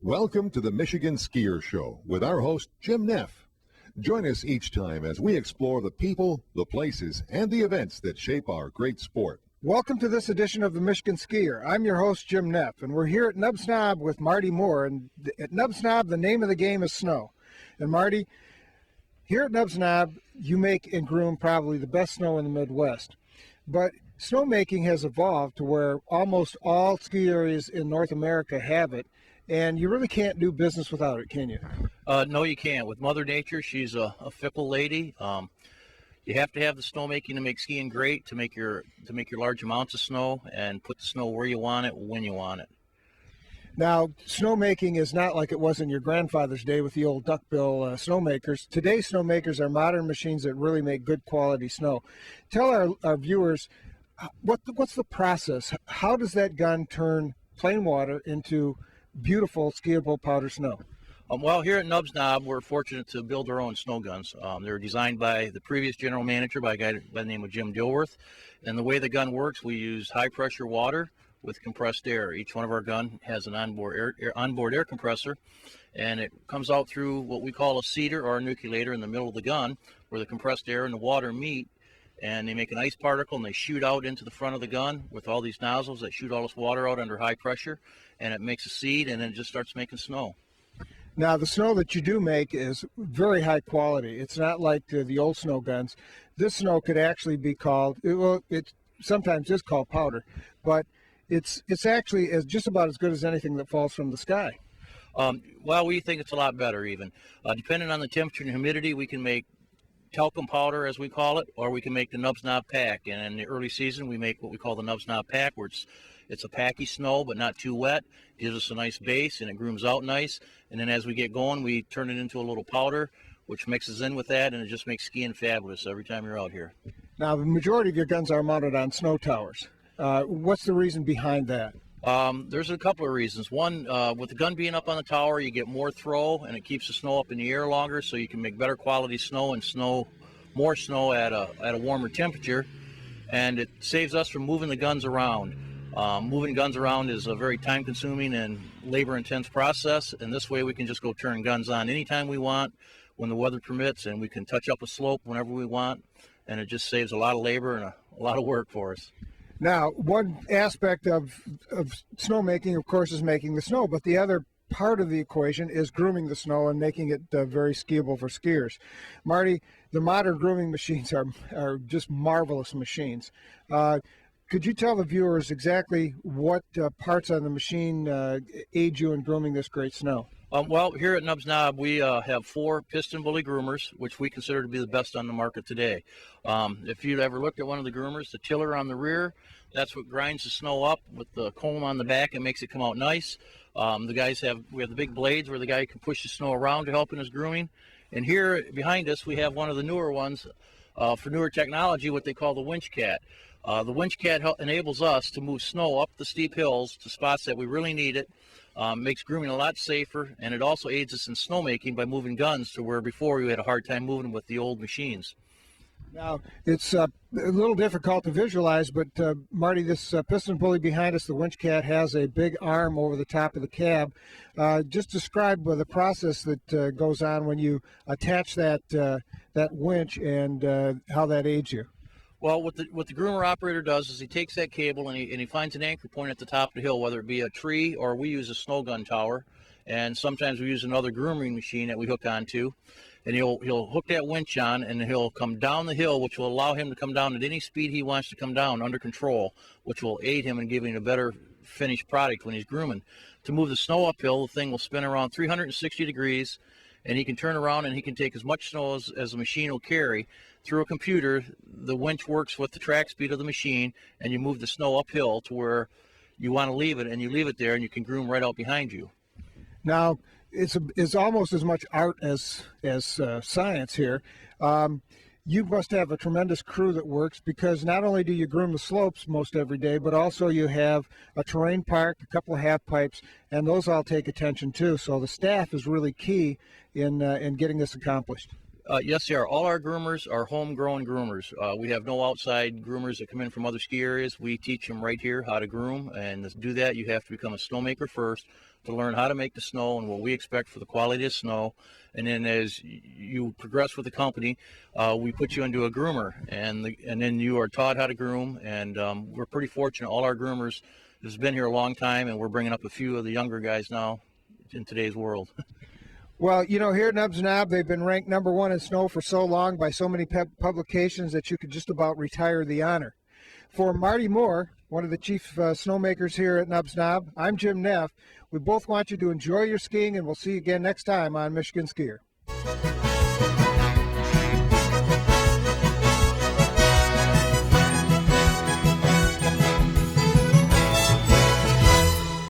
Welcome to the Michigan Skier Show with our host, Jim Neff. Join us each time as we explore the people, the places, and the events that shape our great sport. Welcome to this edition of the Michigan Skier. I'm your host, Jim Neff, and we're here at Nubs Nob with Marty Moore. And at Nubs Nob, the name of the game is snow. And Marty, here at Nubs Nob, you make and groom probably the best snow in the Midwest. But snowmaking has evolved to where almost all ski areas in North America have it, and you really can't do business without it, can you? No, you can't. With Mother Nature, she's a fickle lady. You have to have the snowmaking to make skiing great, to make your large amounts of snow and put the snow where you want it, when you want it. Now, snowmaking is not like it was in your grandfather's day with the old duckbill snowmakers. Today's snowmakers are modern machines that really make good quality snow. Tell our viewers, what's the process? How does that gun turn plain water into beautiful skiable powder snow? Well, here at Nubs Nob, we're fortunate to build our own snow guns. They were designed by the previous general manager, by a guy by the name of Jim Dilworth. And the way the gun works, we use high-pressure water with compressed air. Each one of our gun has an onboard air compressor, and it comes out through what we call a seeder or a nucleator in the middle of the gun, where the compressed air and the water meet, and they make an ice particle, and they shoot out into the front of the gun with all these nozzles that shoot all this water out under high pressure, and it makes a seed, and then it just starts making snow. Now, the snow that you do make is very high quality. It's not like the old snow guns. This snow could actually be called, well, it sometimes is called powder, but it's actually just about as good as anything that falls from the sky. Well, we think it's a lot better even. Depending on the temperature and humidity, we can make talcum powder, as we call it, or we can make the Nubs Nob pack. And in the early season, we make what we call the Nubs Nob pack, where it's a packy snow, but not too wet. Gives us a nice base, and it grooms out nice. And then as we get going, we turn it into a little powder, which mixes in with that, and it just makes skiing fabulous every time you're out here. Now, the majority of your guns are mounted on snow towers. What's the reason behind that? There's a couple of reasons. One, with the gun being up on the tower, you get more throw, and it keeps the snow up in the air longer, so you can make better quality snow and more snow at a warmer temperature. And it saves us from moving the guns around. Moving guns around is a very time-consuming and labor-intense process, and this way we can just go turn guns on anytime we want, when the weather permits, and we can touch up a slope whenever we want, and it just saves a lot of labor and a lot of work for us. Now, one aspect of snowmaking, of course, is making the snow, but the other part of the equation is grooming the snow and making it very skiable for skiers. Marty, the modern grooming machines are just marvelous machines. Could you tell the viewers exactly what parts on the machine aid you in grooming this great snow? Well, here at Nubs Nob, we have 4 piston bully groomers, which we consider to be the best on the market today. If you'd ever looked at one of the groomers, the tiller on the rear, that's what grinds the snow up with the comb on the back and makes it come out nice. We have the big blades where the guy can push the snow around to help in his grooming. And here behind us, we have one of the newer ones for newer technology, what they call the winch cat. The winch cat enables us to move snow up the steep hills to spots that we really need it. Makes grooming a lot safer, and it also aids us in snowmaking by moving guns to where before we had a hard time moving with the old machines. Now, it's a little difficult to visualize, but Marty, this piston pulley behind us, the winch cat, has a big arm over the top of the cab. Just describe the process that goes on when you attach that winch and how that aids you. Well, what the groomer operator does is he takes that cable and he finds an anchor point at the top of the hill, whether it be a tree or we use a snow gun tower, and sometimes we use another grooming machine that we hook onto, and he'll hook that winch on, and he'll come down the hill, which will allow him to come down at any speed he wants to come down under control, which will aid him in giving a better finished product when he's grooming. To move the snow uphill, the thing will spin around 360 degrees, and he can turn around and he can take as much snow as the machine will carry. Through a computer, the winch works with the track speed of the machine, and you move the snow uphill to where you want to leave it, and you leave it there, and you can groom right out behind you. Now, it's almost as much art as science here. You must have a tremendous crew that works, because not only do you groom the slopes most every day, but also you have a terrain park, a couple of half pipes, and those all take attention too. So the staff is really key in getting this accomplished. Yes, they are. All our groomers are homegrown groomers. We have no outside groomers that come in from other ski areas. We teach them right here how to groom, and to do that, you have to become a snowmaker first to learn how to make the snow and what we expect for the quality of snow. And then as you progress with the company, we put you into a groomer, and then you are taught how to groom. And we're pretty fortunate. All our groomers has been here a long time, and we're bringing up a few of the younger guys now in today's world. Well, you know, here at Nubs Nob, they've been ranked #1 in snow for so long by so many publications that you could just about retire the honor. For Marty Moore, one of the chief snowmakers here at Nubs Nob, I'm Jim Neff. We both want you to enjoy your skiing, and we'll see you again next time on Michigan Skier.